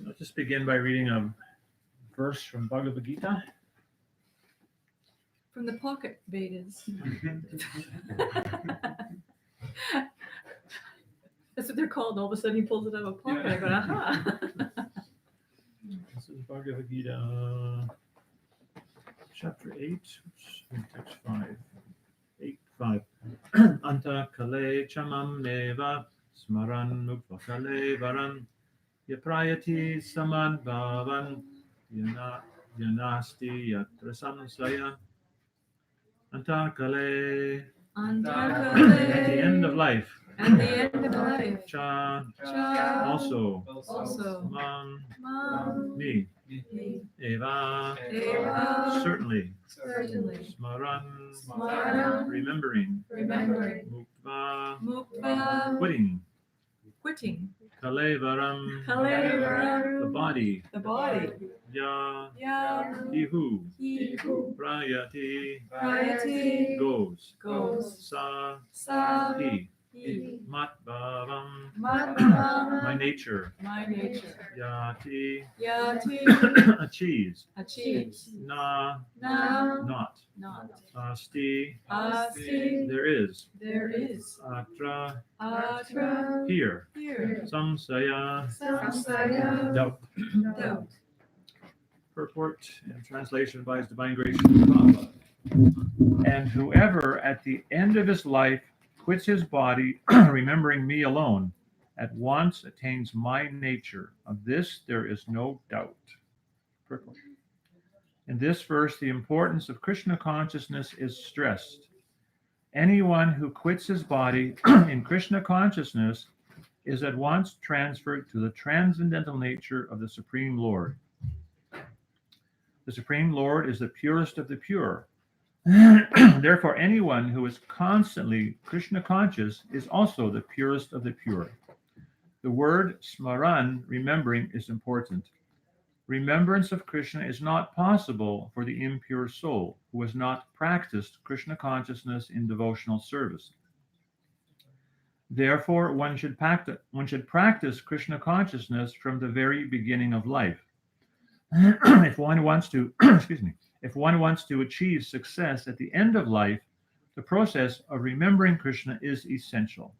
Let's just begin by reading a verse from Bhagavad Gita. From the pocket Vedas. That's what they're called. All of a sudden he pulls it out of a pocket. I go, aha. This is Bhagavad Gita, chapter 8, text 5. 8:5. Anta kale chamam neva smaran mukvakale varan yaprayati samad bhavan yanasti yatra samsaya. Anta kale. At the end of life. At the end of life. Cha. Also. Me. Eva. Certainly. Smaran. Remembering. Mukva. Quitting. Kalevaram. The body. Ya. He who. Prayati. Goes. Sa. He. Mat bhavam. My nature. Yati. Achieves. Na. Not. Asti. There is. Atra. Here. Samsaya. Doubt. Purport and translation by His Divine Grace Prabhupada. And whoever at the end of his life quits his body, remembering me alone, at once attains my nature. Of this there is no doubt. purport. In this verse, the importance of Krishna consciousness is stressed. Anyone who quits his body in Krishna consciousness is at once transferred to the transcendental nature of the Supreme Lord. The Supreme Lord is the purest of the pure. Therefore, anyone who is constantly Krishna conscious is also the purest of the pure. The word smaran, remembering, is important. Remembrance of Krishna is not possible for the impure soul who has not practiced Krishna consciousness in devotional service. Therefore, one should practice Krishna consciousness from the very beginning of life. If one wants to, if one wants to achieve success at the end of life, the process of remembering Krishna is essential.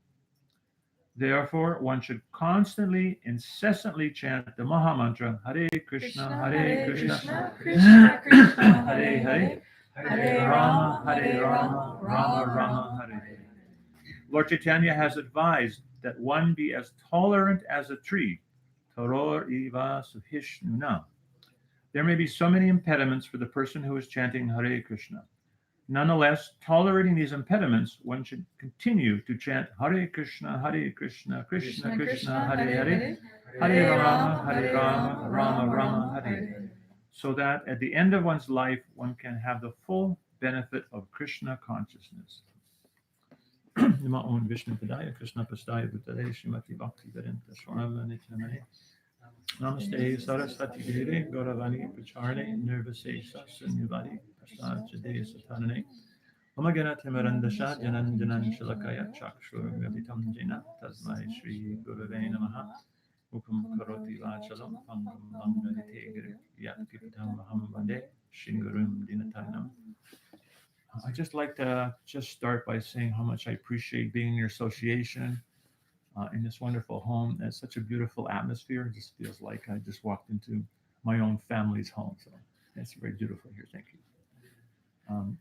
Therefore, one should constantly, incessantly chant the Maha Mantra, Hare Krishna, Hare Krishna, Krishna Krishna, Hare Hare, Hare Rama, Rama Rama, Hare Hare. Lord Chaitanya has advised that one be as tolerant as a tree. Taror iva suhishnuna. There may be so many impediments for the person who is chanting Hare Krishna. Nonetheless, tolerating these impediments, one should continue to chant Hare Krishna, Krishna Krishna, Hare Hare, Hare Rama, Rama Hare, so that at the end of one's life, one can have the full benefit of Krishna consciousness. Nama Om Vishnu Padaya Krishna Pastaya Bhutale Srimati Bhakti Vedanta Swami Nityanamani Namaste Saraswati Deve Gauravani Pacharne Nirvasesa Sunyavadi Prasad Jade Satanane Omagana Timarandasha Janan Janan Shilakaya Chakshur Yavitam Jena Tasmai Shri Gurave Namaha Upam Karoti Vachalam Pangam Bangarite Yatkipatam Maham Vande Shingarum Dinatanam. I'd just like to start by saying how much I appreciate being in your association in this wonderful home. It's such a beautiful atmosphere. It just feels like I just walked into my own family's home. So it's very beautiful here. Thank you.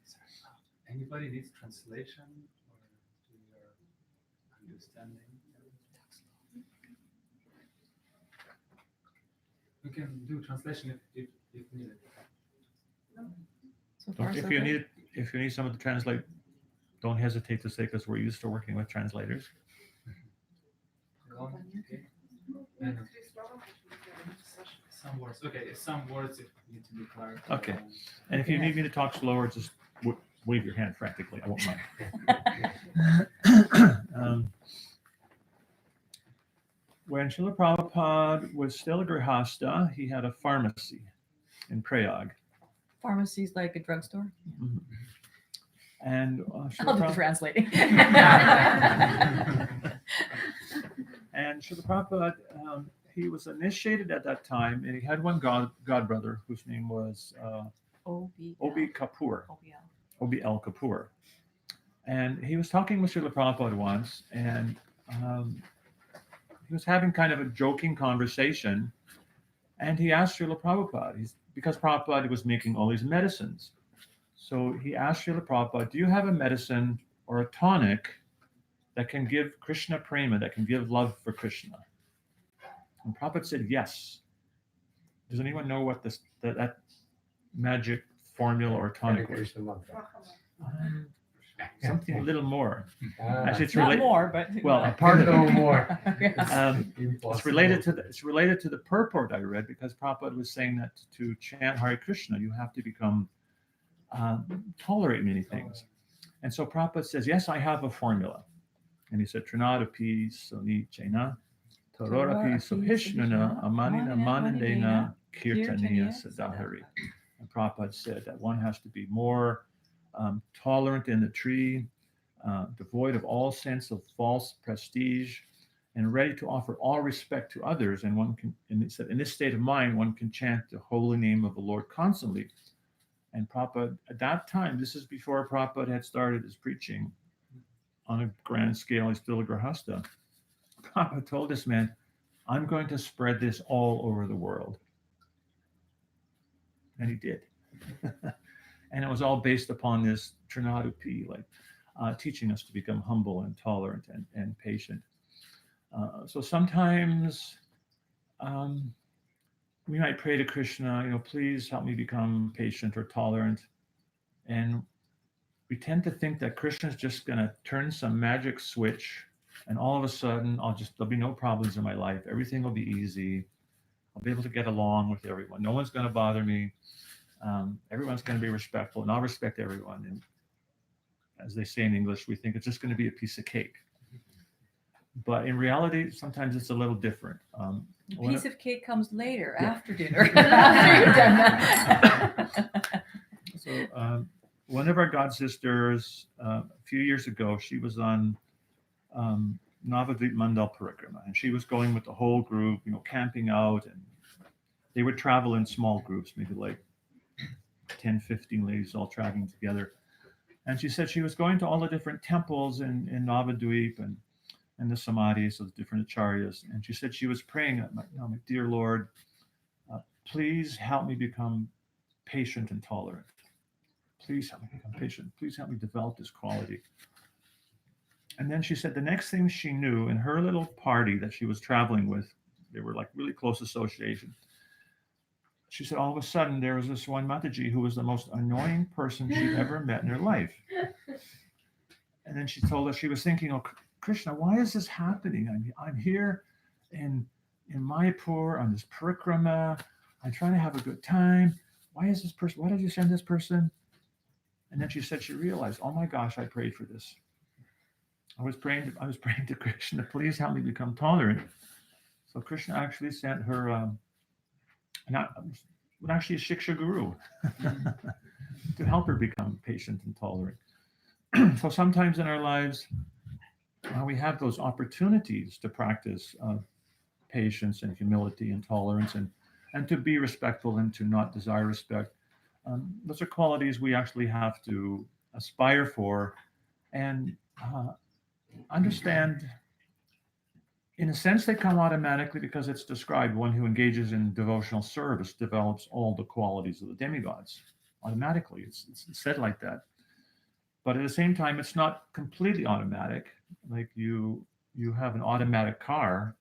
Anybody needs translation or to your understanding? We can do translation if needed. So far, so good. If you need someone to translate, don't hesitate to say, because we're used to working with translators. Okay. And some words. Okay, some words need to be clarified. Okay. And if you need me to talk slower, just wave your hand frantically. I won't mind. When Srila Prabhupada was still a Grihasta, he had a pharmacy in Prayag. Pharmacy's like a drugstore. Mm-hmm. And I'll do the translating. And Srila Prabhupada, he was initiated at that time, and he had one god brother whose name was Obi Kapoor. OBL Kapoor. And he was talking with Srila Prabhupada once, and he was having kind of a joking conversation, and he asked Srila Prabhupada, because Prabhupada was making all these medicines. So he asked Srila Prabhupada, do you have a medicine or a tonic that can give Krishna prema, that can give love for Krishna? And Prabhupada said, yes. Does anyone know what that magic formula or tonic was? Something a little more. Actually, it's Not more, but well, a part of it. more. It's related to the purport I read, because Prabhupada was saying that to chant Hare Krishna, you have to become tolerate many things. And so Prabhupada says, yes, I have a formula. And he said, Trinadapi Soni Chena, Tarorapi Sohishnana, Amanina Manandena, Kirtaniya Sadahari. And Prabhupada said that one has to be more tolerant in the tree, devoid of all sense of false prestige, and ready to offer all respect to others. And one can, and he said, in this state of mind, one can chant the holy name of the Lord constantly. And Prabhupada, at that time, this is before Prabhupada had started his preaching on a grand scale. He's still a Grihasta. Prabhupada told this man, I'm going to spread this all over the world. And he did. And it was all based upon this Trinadupi, like teaching us to become humble and tolerant and patient. So sometimes we might pray to Krishna, please help me become patient or tolerant. And we tend to think that Krishna's just going to turn some magic switch and all of a sudden there'll be no problems in my life. Everything will be easy. I'll be able to get along with everyone. No one's going to bother me. Everyone's going to be respectful and I'll respect everyone. And as they say in English, we think it's just going to be a piece of cake. But in reality, sometimes it's a little different. A piece of cake comes later, Yeah. after dinner. After you've done that. So one of our god sisters, a few years ago, she was on Navadvip Mandal Parikrama, and she was going with the whole group, camping out, and they would travel in small groups, maybe like 10, 15 ladies all traveling together. And she said she was going to all the different temples in Navadvip and the samadhis of the different acharyas. And she said she was praying, my dear Lord, please help me become patient and tolerant. Please help me become patient. Please help me develop this quality. And then she said the next thing she knew, in her little party that she was traveling with, they were like really close association. She said all of a sudden there was this one Mataji who was the most annoying person she'd ever met in her life. And then she told us, she was thinking, oh, Krishna, why is this happening? I'm here in Mayapur on this parikrama. I'm trying to have a good time. Why is this person? Why did you send this person? And then she said she realized, oh my gosh, I prayed for this. I was praying to Krishna, please help me become tolerant. So Krishna actually sent her, actually a Shiksha Guru to help her become patient and tolerant. So sometimes in our lives, we have those opportunities to practice patience and humility and tolerance and to be respectful and to not desire respect. Those are qualities we actually have to aspire for and understand. In a sense, they come automatically because it's described one who engages in devotional service develops all the qualities of the demigods automatically. It's said like that. But at the same time, it's not completely automatic. Like you have an automatic car,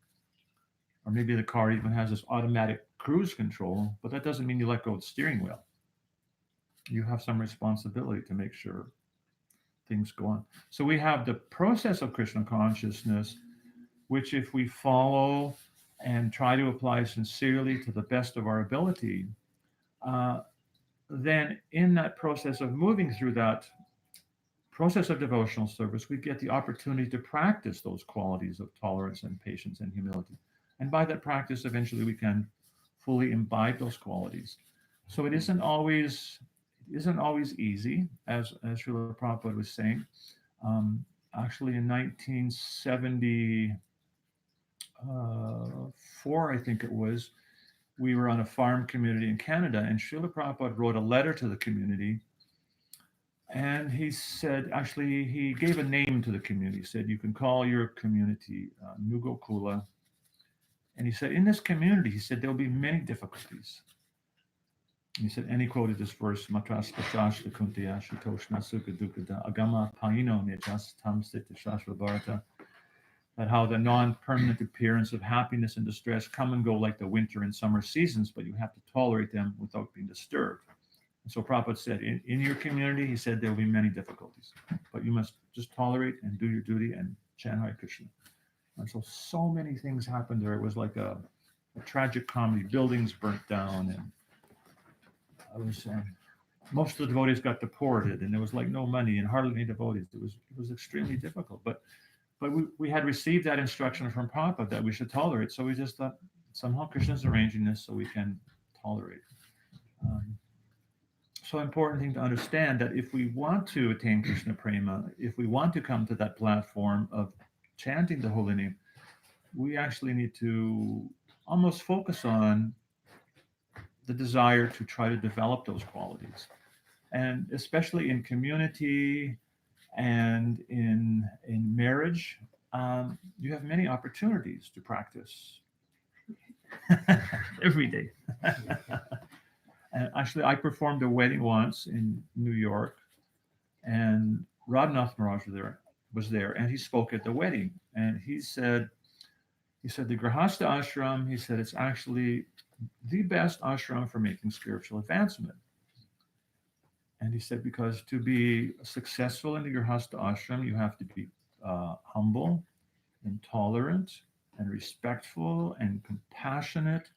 or maybe the car even has this automatic cruise control, but that doesn't mean you let go of the steering wheel. You have some responsibility to make sure things go on. So we have the process of Krishna consciousness, which if we follow and try to apply sincerely to the best of our ability, then in that process of moving through that process of devotional service, we get the opportunity to practice those qualities of tolerance and patience and humility. And by that practice, eventually we can fully imbibe those qualities. So it isn't always easy, as Srila Prabhupada was saying. Actually, in 1974, I think it was, we were on a farm community in Canada, and Srila Prabhupada wrote a letter to the community. And he said, actually, he gave a name to the community. He said, you can call your community Nugokula. And he said, in this community, he said, there'll be many difficulties. And he said, and he quoted this verse, Matras Pashash Kuntya Shitoshna Sukha Dukada Agama Paino Nijas Tam Sita Shashva Bharata, that how the non-permanent appearance of happiness and distress come and go like the winter and summer seasons, but you have to tolerate them without being disturbed. And so Prabhupada said, in your community, he said, there will be many difficulties, but you must just tolerate and do your duty and chant Hare Krishna. And so many things happened there. It was like a tragic comedy. Buildings burnt down, and most of the devotees got deported, and there was like no money and hardly any devotees. It was extremely difficult. But we had received that instruction from Prabhupada that we should tolerate. So we just thought somehow Krishna's arranging this so we can tolerate. So important thing to understand that if we want to attain Krishna Prema, if we want to come to that platform of chanting the holy name, we actually need to almost focus on the desire to try to develop those qualities. And especially in community and in marriage, you have many opportunities to practice every day. And actually, I performed a wedding once in New York, and Radhanath Maharaj was there, and he spoke at the wedding. And he said the Grihastha ashram, he said, it's actually the best ashram for making spiritual advancement. And he said, because to be successful in the Grihastha ashram, you have to be humble and tolerant and respectful and compassionate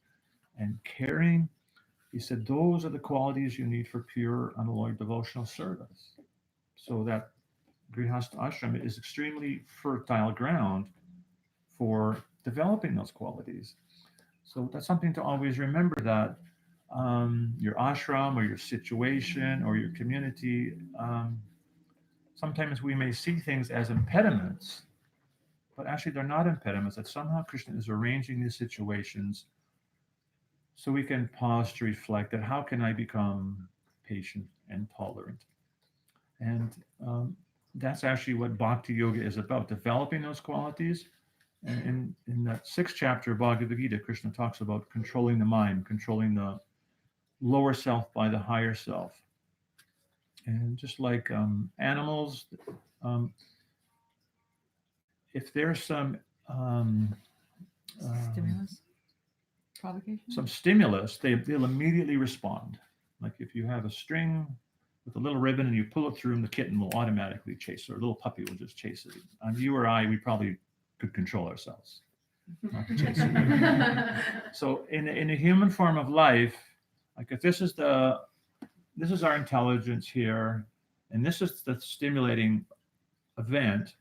and caring. He said, those are the qualities you need for pure, unalloyed devotional service. So that Grihastha ashram is extremely fertile ground for developing those qualities. So that's something to always remember, that your ashram or your situation or your community, sometimes we may see things as impediments, but actually they're not impediments, that somehow Krishna is arranging these situations so we can pause to reflect that how can I become patient and tolerant? And that's actually what Bhakti Yoga is about, developing those qualities. And in that 6th chapter of Bhagavad Gita, Krishna talks about controlling the mind, controlling the lower self by the higher self. And just like animals, if there's some Stimulus? Provocation? some stimulus, they'll immediately respond. Like if you have a string with a little ribbon and you pull it through them, the kitten will automatically chase it, or a little puppy will just chase it. On you or I, we probably could control ourselves not to chase it. So in a human form of life, like if this is our intelligence here, and this is the stimulating event.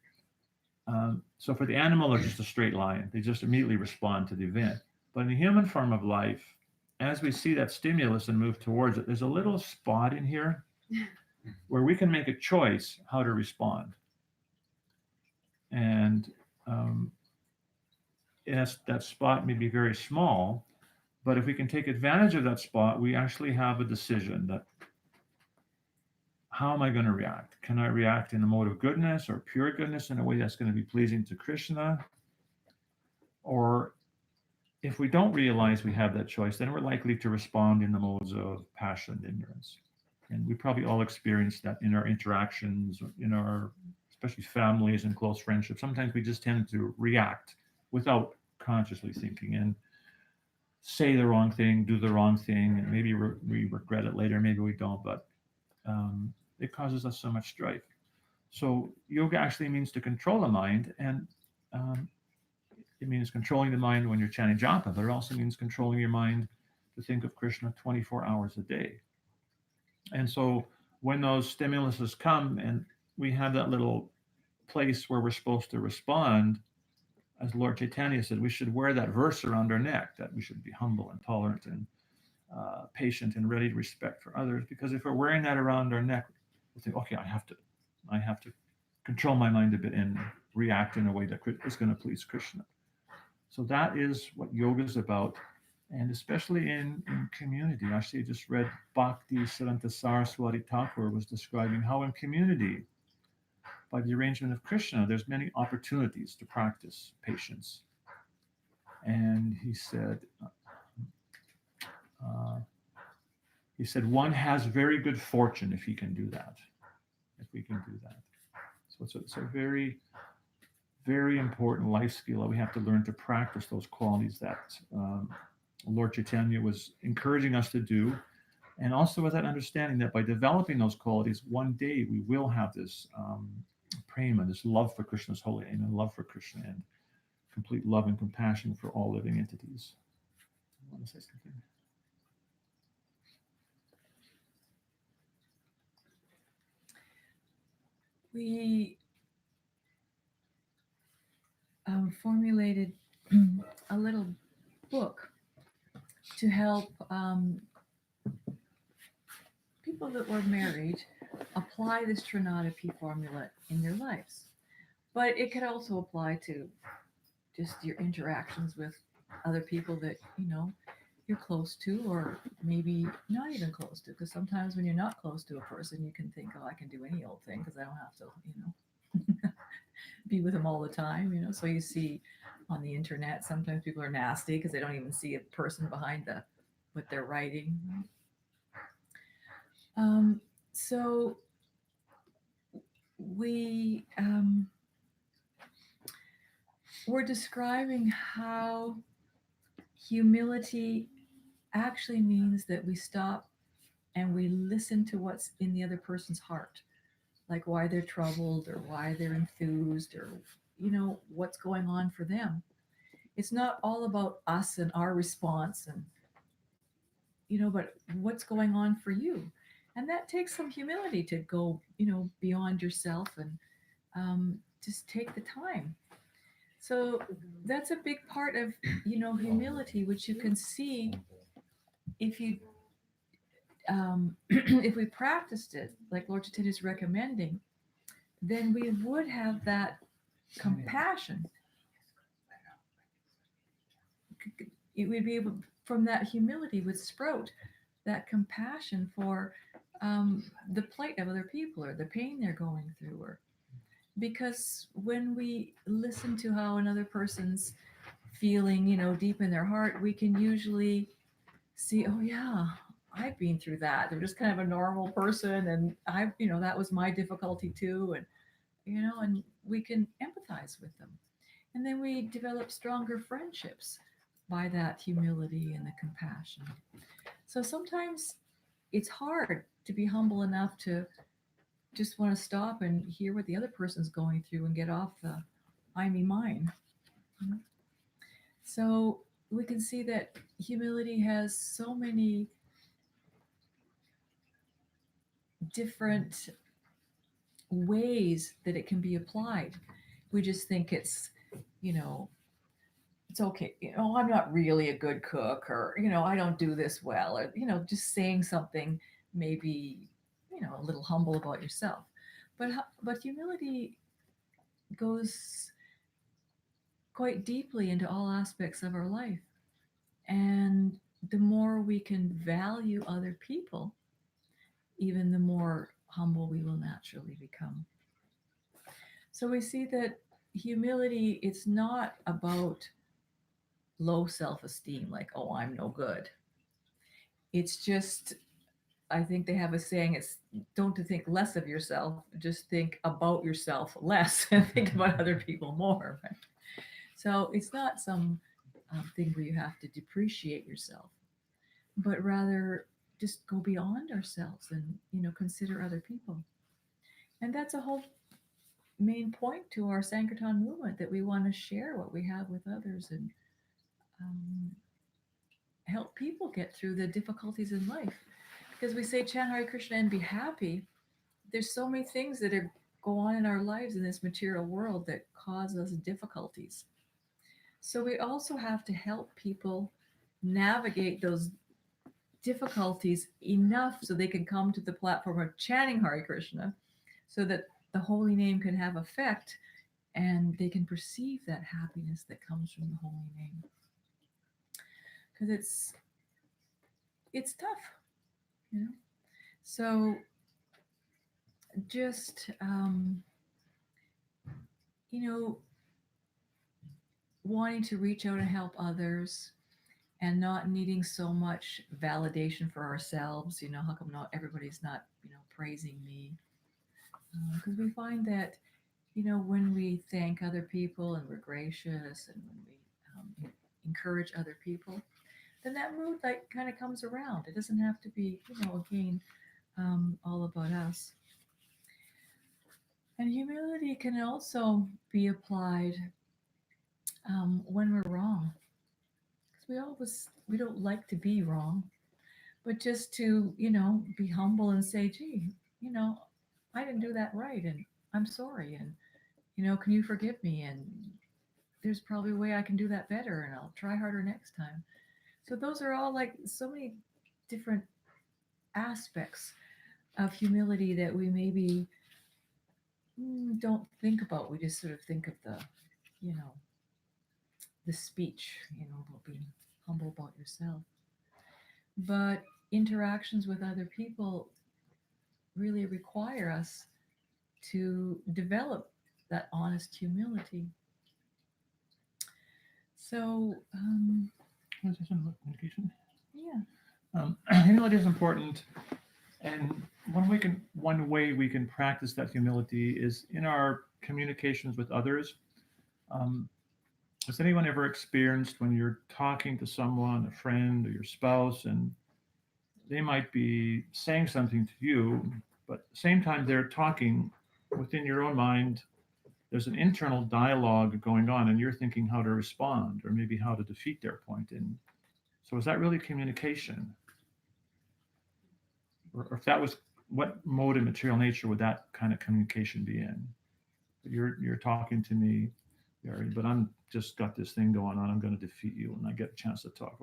So for the animal, they're just a straight line. They just immediately respond to the event. But in the human form of life, as we see that stimulus and move towards it, there's a little spot in here where we can make a choice how to respond. And yes, that spot may be very small, but if we can take advantage of that spot, we actually have a decision that, how am I going to react? Can I react in a mode of goodness or pure goodness in a way that's going to be pleasing to Krishna? Or if we don't realize we have that choice, then we're likely to respond in the modes of passion and ignorance. And we probably all experience that in our interactions, in our, especially families and close friendships. Sometimes we just tend to react without consciously thinking and say the wrong thing, do the wrong thing, and maybe we regret it later, maybe we don't, but it causes us so much strife. So yoga actually means to control the mind, and it means controlling the mind when you're chanting japa, but it also means controlling your mind to think of Krishna 24 hours a day. And so when those stimuluses come and we have that little place where we're supposed to respond, as Lord Chaitanya said, we should wear that verse around our neck, that we should be humble and tolerant and patient and ready to respect for others. Because if we're wearing that around our neck, we think, okay, I have to control my mind a bit and react in a way that is going to please Krishna. So that is what yoga is about, and especially in community. Actually, I just read Bhakti Siddhanta Saraswati Thakur was describing how in community, by the arrangement of Krishna, there's many opportunities to practice patience. And he said one has very good fortune if he can do that, if we can do that. So it's a very, very important life skill that we have to learn to practice those qualities that Lord Chaitanya was encouraging us to do. And also with that understanding that by developing those qualities, one day we will have this prema, this love for Krishna's holy name, and love for Krishna, and complete love and compassion for all living entities. You want to say something? We formulated a little book to help people that were married apply this Trinadapi formula in their lives. But it could also apply to just your interactions with other people that, you're close to, or maybe not even close to, because sometimes when you're not close to a person, you can think, oh, I can do any old thing because I don't have to, be with them all the time, So you see on the internet, sometimes people are nasty because they don't even see a person behind what they're writing. So we we're describing how humility actually means that we stop and we listen to what's in the other person's heart, like why they're troubled or why they're enthused or, what's going on for them. It's not all about us and our response and, but what's going on for you. And that takes some humility to go, beyond yourself and just take the time. So that's a big part of, humility, which you can see if you if we practiced it like Lord Chaitanya is recommending, then we would have that compassion. It would be able, from that humility would sprout that compassion for the plight of other people or the pain they're going through. Or because when we listen to how another person's feeling, deep in their heart, we can usually see, oh yeah, I've been through that. They're just kind of a normal person, and that was my difficulty too, and we can empathize with them, and then we develop stronger friendships by that humility and the compassion. So sometimes it's hard to be humble enough to just want to stop and hear what the other person's going through and get off the I me mine. So we can see that humility has so many different ways that it can be applied. We just think it's, it's okay. I'm not really a good cook, or, I don't do this well, or, just saying something maybe, a little humble about yourself. But humility goes quite deeply into all aspects of our life. And the more we can value other people, even the more humble we will naturally become. So we see that humility, it's not about low self-esteem, like, oh, I'm no good. It's just, I think they have a saying, it's don't to think less of yourself, just think about yourself less and think about other people more. Right? So it's not some thing where you have to depreciate yourself, but rather just go beyond ourselves and, consider other people. And that's a whole main point to our Sankirtan movement, that we want to share what we have with others and um, help people get through the difficulties in life. Because we say chant Hare Krishna and be happy. There's so many things that go on in our lives in this material world that cause us difficulties. So we also have to help people navigate those difficulties enough so they can come to the platform of chanting Hare Krishna, so that the holy name can have effect and they can perceive that happiness that comes from the holy name. Because it's tough, So just wanting to reach out and help others and not needing so much validation for ourselves. How come not everybody's not praising me? Because we find that when we thank other people and we're gracious and when we encourage other people, then that mood like kind of comes around. It doesn't have to be again all about us. And humility can also be applied when we're wrong, because we don't like to be wrong, but just to be humble and say, gee, I didn't do that right, and I'm sorry, and can you forgive me, and there's probably a way I can do that better, and I'll try harder next time. So those are all like so many different aspects of humility that we maybe don't think about. We just sort of think of the speech, about being humble about yourself. But interactions with other people really require us to develop that honest humility. So, Communication. yeah. Humility is important, and one way we can practice that humility is in our communications with others. has anyone ever experienced when you're talking to someone, a friend or your spouse, and they might be saying something to you, but at the same time they're talking within your own mind, there's an internal dialogue going on, and you're thinking how to respond or maybe how to defeat their point. And so, is that really communication? Or if that was, what mode of material nature would that kind of communication be in? You're talking to me, Gary, but I'm just got this thing going on. I'm going to defeat you, and I get a chance to talk.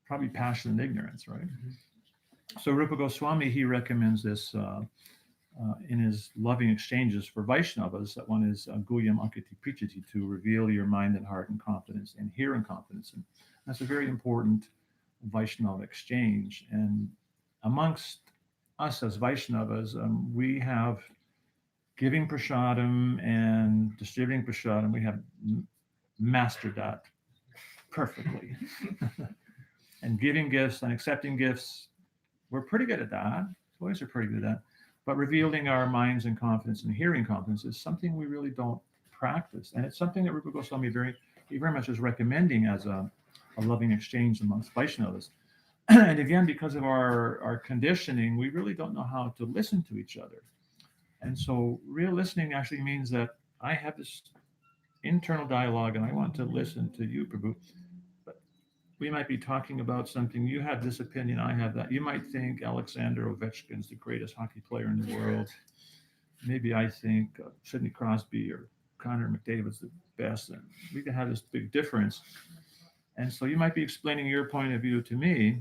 Probably passion and ignorance, right? So Rupa Goswami, he recommends this in his loving exchanges for Vaishnavas. That one is Guyam Akiti Prichati, to reveal your mind and heart in confidence and hear in confidence. And that's a very important Vaishnava exchange. And amongst us as Vaishnavas, we have giving prasadam and distributing prasadam. We have mastered that perfectly. And giving gifts and accepting gifts, we're pretty good at that. Boys are pretty good at that. But revealing our minds in confidence and hearing confidence is something we really don't practice. And it's something that Rupa Goswami very much is recommending as a loving exchange amongst Vaishnavas. And again, because of our conditioning, we really don't know how to listen to each other. And so real listening actually means that I have this internal dialogue and I want to listen to you, Prabhu. But we might be talking about something. You have this opinion, I have that. You might think Alexander Ovechkin's the greatest hockey player in the world. Maybe I think Sidney Crosby or Connor McDavid's the best. And we can have this big difference. And so you might be explaining your point of view to me.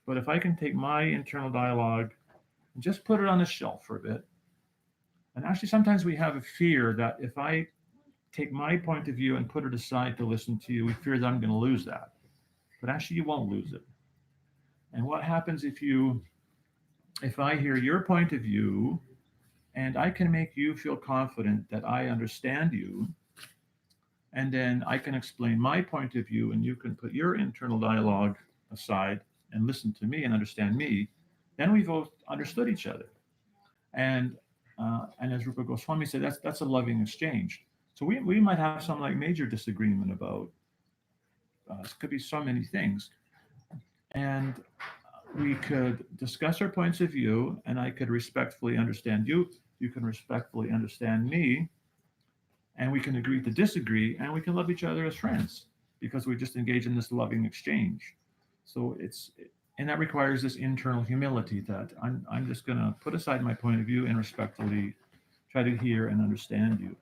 But if I can take my internal dialogue and just put it on the shelf for a bit, and actually sometimes we have a fear that if I take my point of view and put it aside to listen to you, we fear that I'm going to lose that. But actually you won't lose it. And what happens if I hear your point of view and I can make you feel confident that I understand you, and then I can explain my point of view and you can put your internal dialogue aside and listen to me and understand me, then we've both understood each other. And as Rupa Goswami said, that's a loving exchange. So we might have some like major disagreement about, it could be so many things. And we could discuss our points of view, and I could respectfully understand you. You can respectfully understand me, and we can agree to disagree, and we can love each other as friends because we just engage in this loving exchange. So and that requires this internal humility that I'm just going to put aside my point of view and respectfully try to hear and understand you.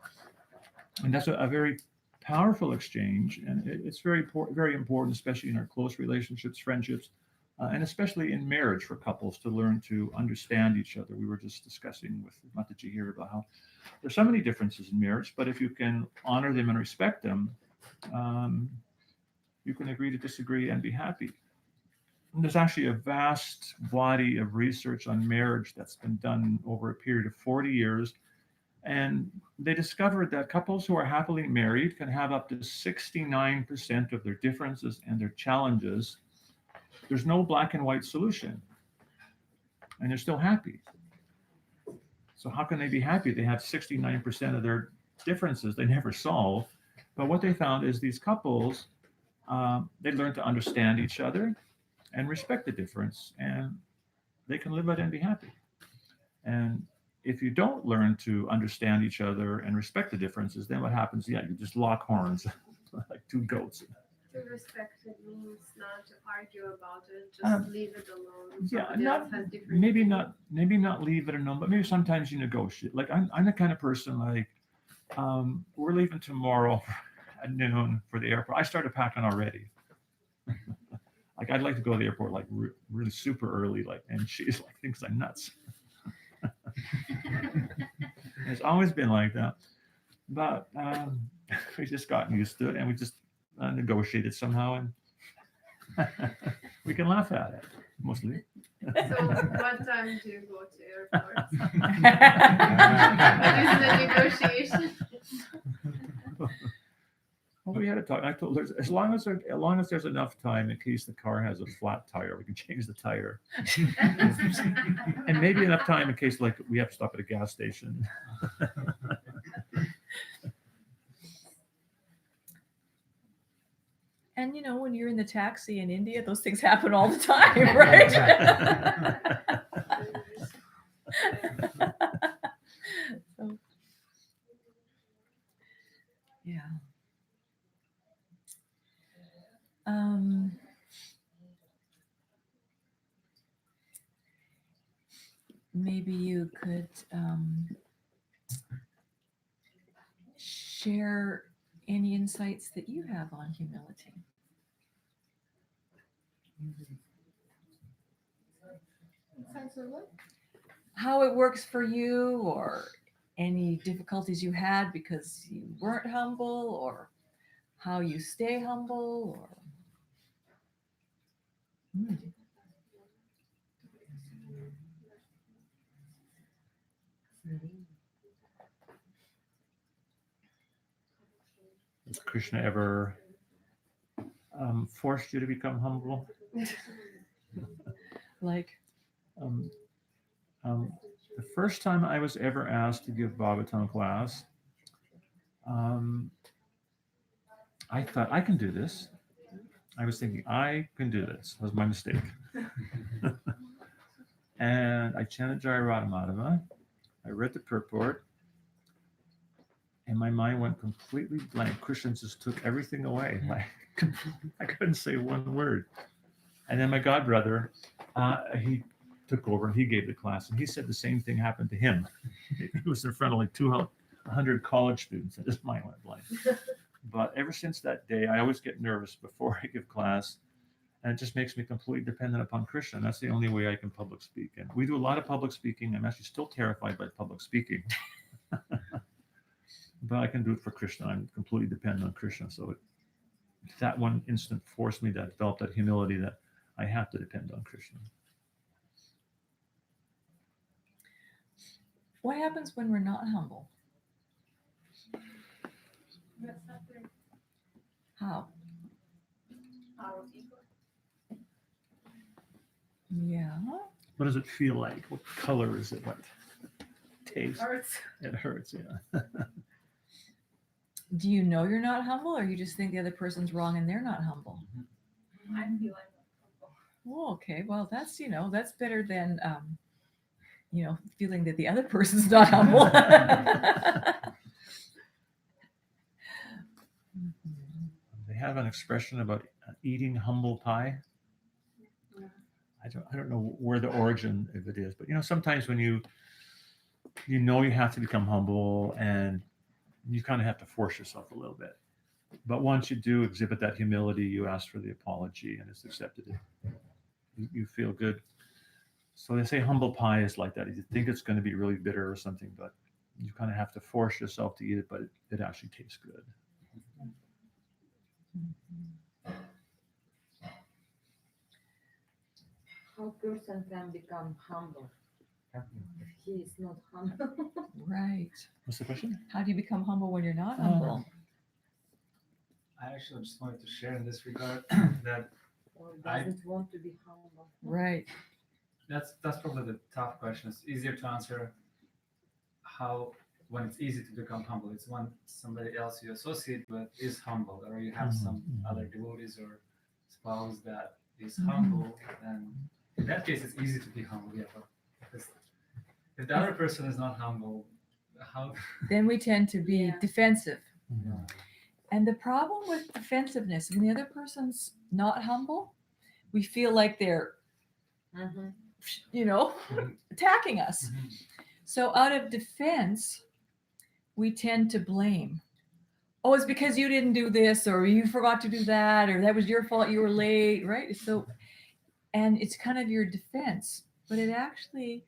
And that's a very powerful exchange, and it's very important, especially in our close relationships, friendships, and especially in marriage for couples to learn to understand each other. We were just discussing with Mataji here about how there's so many differences in marriage, but if you can honor them and respect them, you can agree to disagree and be happy. And there's actually a vast body of research on marriage that's been done over a period of 40 years. And they discovered that couples who are happily married can have up to 69% of their differences and their challenges. There's no black and white solution. And they're still happy. So how can they be happy? They have 69% of their differences they never solve. But what they found is these couples, they learn to understand each other and respect the difference, and they can live it and be happy. And if you don't learn to understand each other and respect the differences, then what happens? Yeah, you just lock horns like two goats. To respect it means not to argue about it, just leave it alone. Yeah, Somebody else has different maybe opinions. not leave it alone, but maybe sometimes you negotiate. Like I'm the kind of person like we're leaving tomorrow at noon for the airport. I started packing already. Like I'd like to go to the airport like really super early, like, and she's like thinks I'm nuts. It's always been like that, but we just gotten used to it, and we just negotiated somehow, and we can laugh at it mostly. So what time do you go to airports? What is the negotiation? Well, we had to talk. I told her as long as there's enough time in case the car has a flat tire, we can change the tire, and maybe enough time in case like we have to stop at a gas station. And you know, when you're in the taxi in India, those things happen all the time, right? So, yeah. Maybe you could share any insights that you have on humility. How it works for you, or any difficulties you had because you weren't humble, or how you stay humble, or Has Krishna ever forced you to become humble? like, The first time I was ever asked to give Bhagavatam class, I thought, I can do this. I was thinking, I can do this. Was my mistake. And I chanted Jaya Radhamadava. I read the purport, and my mind went completely blank. Krishna just took everything away. Like, I couldn't say one word. And then my godbrother, he took over and he gave the class, and he said the same thing happened to him. He was in front of like 200 college students, and his mind went blank. But ever since that day, I always get nervous before I give class, and it just makes me completely dependent upon Krishna. That's the only way I can public speak. And we do a lot of public speaking. I'm actually still terrified by public speaking. But I can do it for Krishna. I'm completely dependent on Krishna. So that one instant forced me to develop that humility that I have to depend on Krishna. what happens when we're not humble? How? Yeah. What does it feel like? What color is it? What taste? Hurts. It hurts, yeah. Do you know you're not humble, or you just think the other person's wrong and they're not humble? I feel like Oh, okay. Well, that's, you know, that's better than, you know, feeling that the other person's not humble. They have an expression about eating humble pie. I don't know where the origin of it is, but you know, sometimes when you know you have to become humble, and you kind of have to force yourself a little bit. But once you do exhibit that humility, you ask for the apology, and it's accepted. You feel good. So they say humble pie is like that. You think it's going to be really bitter or something, but you kind of have to force yourself to eat it, but it actually tastes good. How person can become humble if he is not humble? Right. What's the question? How do you become humble when you're not humble? I actually just wanted to share in this regard that Or doesn't want to be humble? Right. that's probably the tough question. It's easier to answer how when it's easy to become humble. It's when somebody else you associate with is humble, or you have some other devotees or spouse that is humble, and in that case it's easy to be humble. Yeah, but if the other person is not humble, how? Then we tend to be Yeah. defensive. Mm-hmm. And the problem with defensiveness, when the other person's not humble, we feel like they're, Mhm. you know, attacking us. Mhm. So out of defense, we tend to blame. Oh, it's because you didn't do this, or you forgot to do that, or that was your fault, you were late, right? So, and it's kind of your defense, but it actually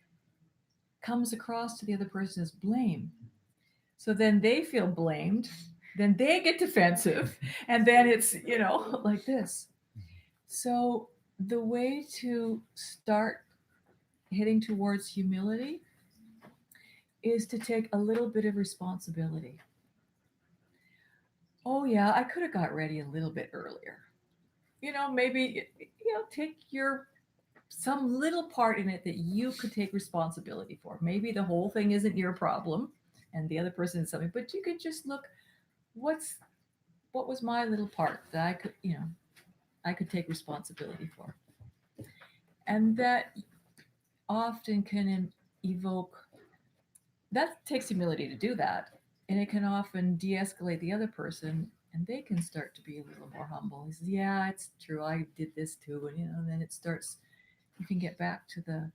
comes across to the other person as blame. So then they feel blamed, then they get defensive, and then it's, you know, like this. So the way to start heading towards humility is to take a little bit of responsibility. Oh yeah, I could have got ready a little bit earlier. You know, maybe, you know, take some little part in it that you could take responsibility for. Maybe the whole thing isn't your problem and the other person is something, but you could just look, what was my little part that I could, you know, I could take responsibility for. And that often can evoke, that takes humility to do that. And it can often de escalate the other person and they can start to be a little more humble. He says, yeah, it's true. I did this too. And, and then it starts, you can get back to the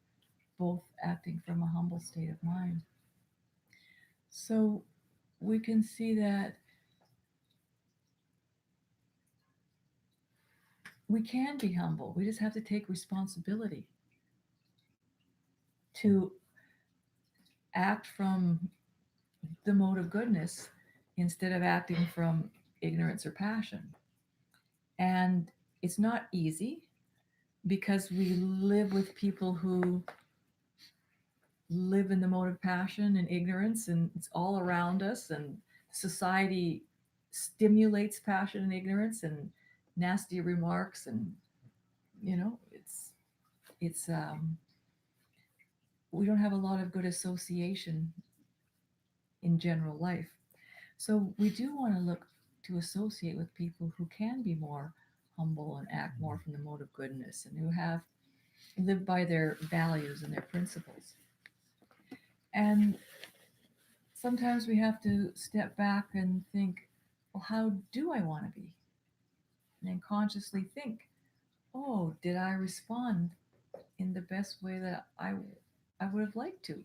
both acting from a humble state of mind. So we can see that we can be humble. We just have to take responsibility to act from the mode of goodness instead of acting from ignorance or passion. And it's not easy because we live with people who live in the mode of passion and ignorance, and it's all around us, and society stimulates passion and ignorance and nasty remarks, and it's we don't have a lot of good association in general life. So we do want to look to associate with people who can be more humble and act more from the mode of goodness and who have lived by their values and their principles. And sometimes we have to step back and think, well, how do I want to be? And then consciously think, oh, did I respond in the best way that I would have liked to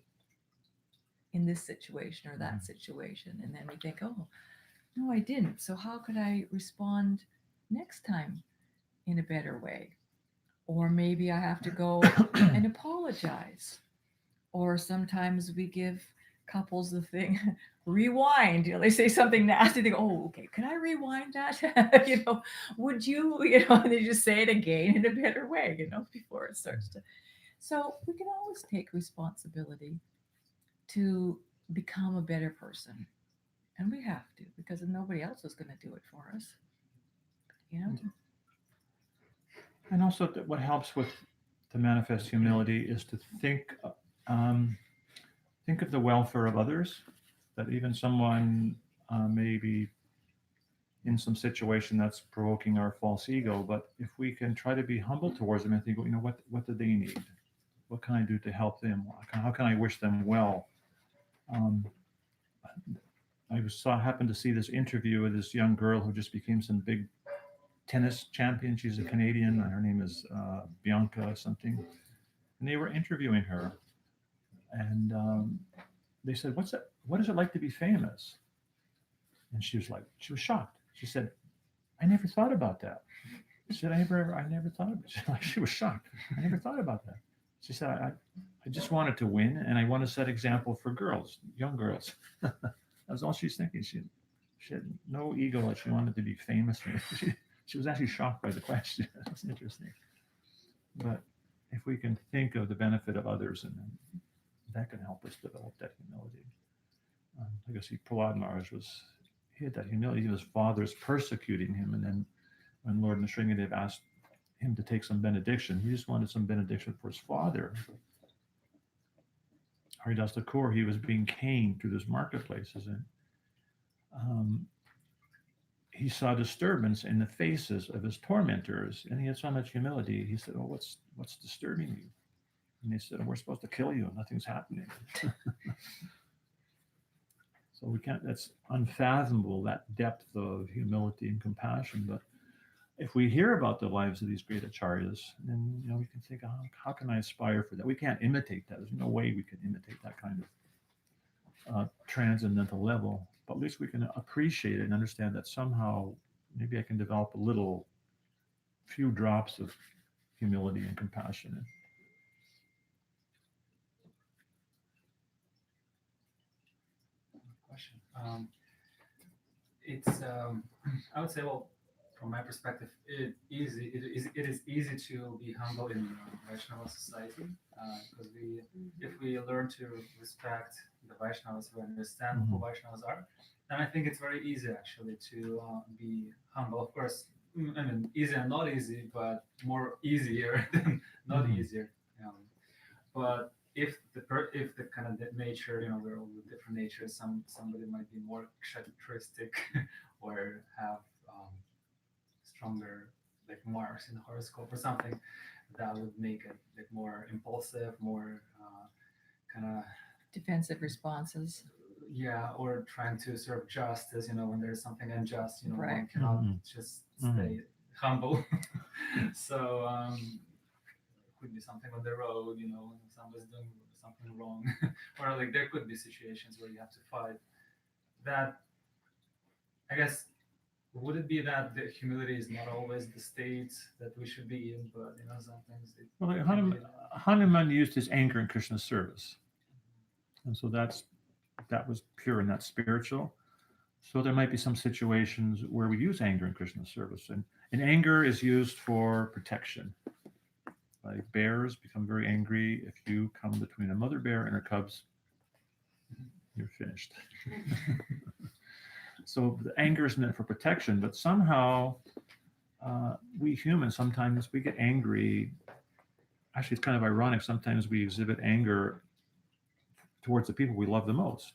in this situation or that situation? And then we think, oh, no, I didn't. So how could I respond next time in a better way? Or maybe I have to go and apologize. Or sometimes we give couples the thing, rewind. They say something nasty. They go, oh, okay, can I rewind that? Would you, and they just say it again in a better way, before it starts to. So we can always take responsibility to become a better person. And we have to, because nobody else is going to do it for us. And also, what helps with to manifest humility is to think of the welfare of others. That even someone may be in some situation that's provoking our false ego, but if we can try to be humble towards them and think, what do they need? What can I do to help them? How can I wish them well? Happened to see this interview with this young girl who just became some big tennis champion. She's a Canadian. Her name is Bianca something. And they were interviewing her. And they said, what is it like to be famous? And she was shocked. She said, I never thought about that. She said, I never thought of it. She was shocked. I never thought about that. She said, I just wanted to win, and I want to set example for girls, young girls. That's all she's thinking. She had no ego that she wanted to be famous. She was actually shocked by the question. That's interesting. But if we can think of the benefit of others, and that can help us develop that humility. I guess Prahlad Maharaj he had that humility. His father's persecuting him, and then when Lord Nrsingadev asked him to take some benediction, he just wanted some benediction for his father. Haridas Thakur, he was being caned through those marketplaces, and he saw disturbance in the faces of his tormentors, and he had so much humility. He said, "Oh, what's disturbing you?" And they said, "Oh, we're supposed to kill you, and nothing's happening." So we can't. That's unfathomable, that depth of humility and compassion. But if we hear about the lives of these great acharyas, then we can think, how can I aspire for that? We can't imitate that. There's no way we can imitate that kind of transcendental level. But at least we can appreciate it and understand that somehow maybe I can develop a few drops of humility and compassion. Question. It's I would say, well, from my perspective, it is easy to be humble in Vaishnava society because if we learn to respect the Vaishnavas, we understand who Vaishnavas are, then I think it's very easy actually to be humble. Of course, I mean, easy and not easy, but more easier than not easier. But if the kind of the nature, we're all with different natures. Somebody might be more kshatriyistic or have stronger like Mars in the horoscope or something that would make it like more impulsive, more kind of Defensive responses. yeah, or trying to serve justice. When there's something unjust, one Right. cannot Mhm. just Mhm. stay humble. So could be something on the road, when someone's doing something wrong, or like there could be situations where you have to fight. That, I guess, would it be that the humility is not always the state that we should be in, but sometimes it Well, like can be. Hanuman used his anger in Krishna's service, and so that was pure and that's spiritual. So there might be some situations where we use anger in Krishna's service, and anger is used for protection. Like bears become very angry if you come between a mother bear and her cubs, you're finished. So the anger is meant for protection, but somehow we humans sometimes we get angry. Actually, it's kind of ironic. Sometimes we exhibit anger towards the people we love the most,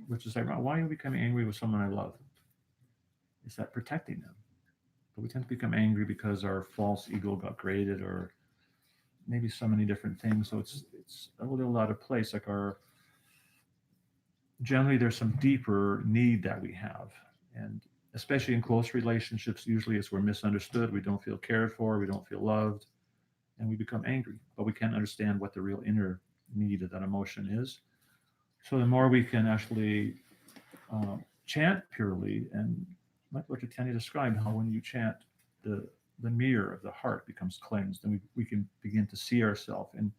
which is ironic. Why are you becoming angry with someone I love? Is that protecting them? But we tend to become angry because our false ego got created, or maybe so many different things. So it's a little out of place. Like generally there's some deeper need that we have, and especially in close relationships, usually it's we're misunderstood, we don't feel cared for, we don't feel loved, and we become angry, but we can't understand what the real inner need of that emotion is. So the more we can actually chant purely, and like what Chaitanya described, how when you chant, the mirror of the heart becomes cleansed, and we can begin to see ourselves and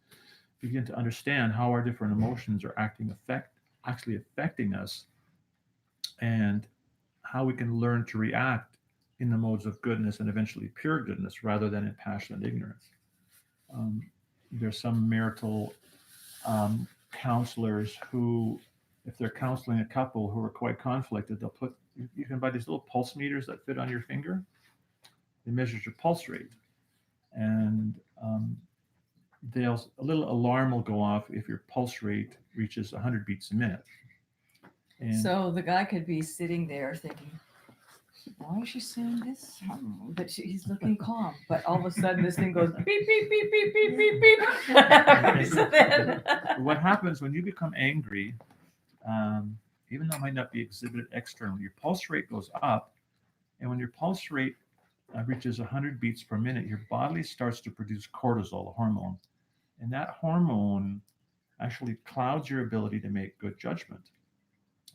begin to understand how our different emotions are actually affecting us, and how we can learn to react in the modes of goodness and eventually pure goodness rather than in passion and ignorance. There's some marital counselors who, if they're counseling a couple who are quite conflicted, they'll put, you can buy these little pulse meters that fit on your finger. It measures your pulse rate, and a little alarm will go off if your pulse rate reaches 100 beats a minute. And So the guy could be sitting there thinking, why is she saying this? But he's looking calm. But all of a sudden, this thing goes beep, beep, beep, beep, beep, beep, beep. So then, what happens when you become angry, even though it might not be exhibited externally, your pulse rate goes up. And when your pulse rate reaches 100 beats per minute, your body starts to produce cortisol, a hormone. And that hormone actually clouds your ability to make good judgment.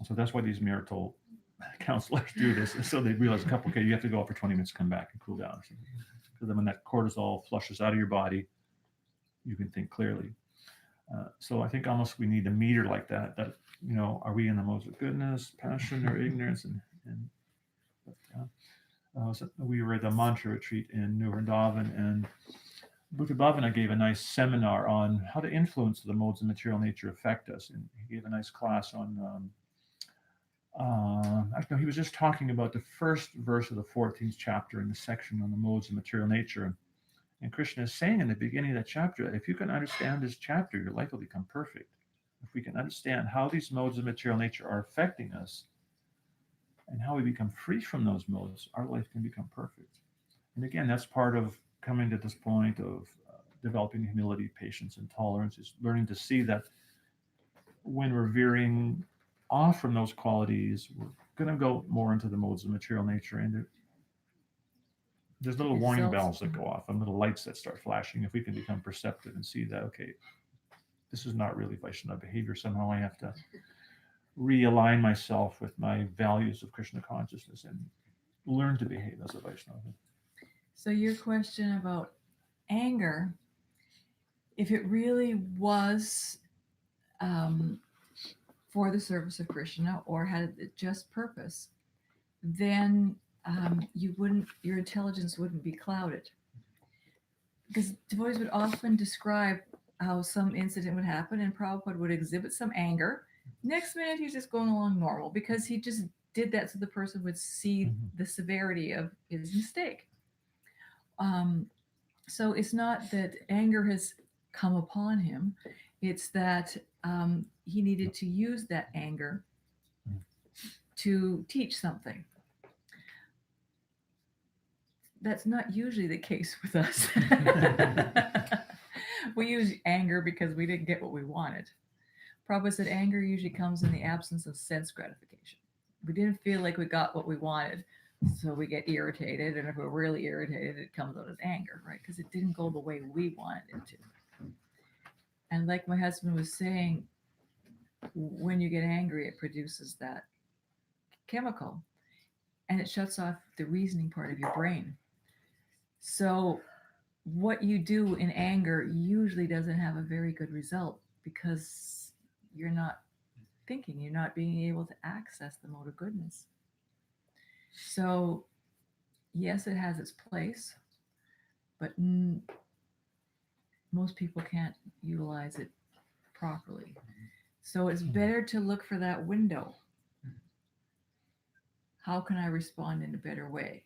So that's why these marital counselors do this. So they realize, okay, you have to go out for 20 minutes, come back and cool down. So then when that cortisol flushes out of your body, you can think clearly. So I think almost we need a meter like that, are we in the modes of goodness, passion, or ignorance? So we were at a mantra retreat in New Vrindavan, and Bhutta Bhavana gave a nice seminar on how to influence the modes of material nature affect us. And he gave a nice class on, actually, he was just talking about the first verse of the 14th chapter in the section on the modes of material nature. And Krishna is saying in the beginning of that chapter, if you can understand this chapter, your life will become perfect. If we can understand how these modes of material nature are affecting us and how we become free from those modes, our life can become perfect. And again, that's part of coming to this point of developing humility, patience, and tolerance, is learning to see that when we're veering off from those qualities, we're going to go more into the modes of material nature. And there's little warning bells that go off and little lights that start flashing. If we can become perceptive and see that, okay, this is not really Vaishnava behavior. Somehow I have to realign myself with my values of Krishna consciousness and learn to behave as a Vaishnava. so your question about anger, if it really was for the service of Krishna or had a just purpose, then your intelligence wouldn't be clouded. Because devotees would often describe how some incident would happen and Prabhupada would exhibit some anger. Next minute, he's just going along normal because he just did that so the person would see the severity of his mistake. So it's not that anger has come upon him. It's that he needed to use that anger to teach something. that's not usually the case with us. We use anger because we didn't get what we wanted. Prabhupada said anger usually comes in the absence of sense gratification. We didn't feel like we got what we wanted, so we get irritated. And if we're really irritated, it comes out as anger, right? Because it didn't go the way we wanted it to. And like my husband was saying, when you get angry, it produces that chemical and it shuts off the reasoning part of your brain. So what you do in anger usually doesn't have a very good result because you're not thinking, you're not being able to access the mode of goodness. So yes, it has its place, but most people can't utilize it properly. So it's better to look for that window. How can I respond in a better way?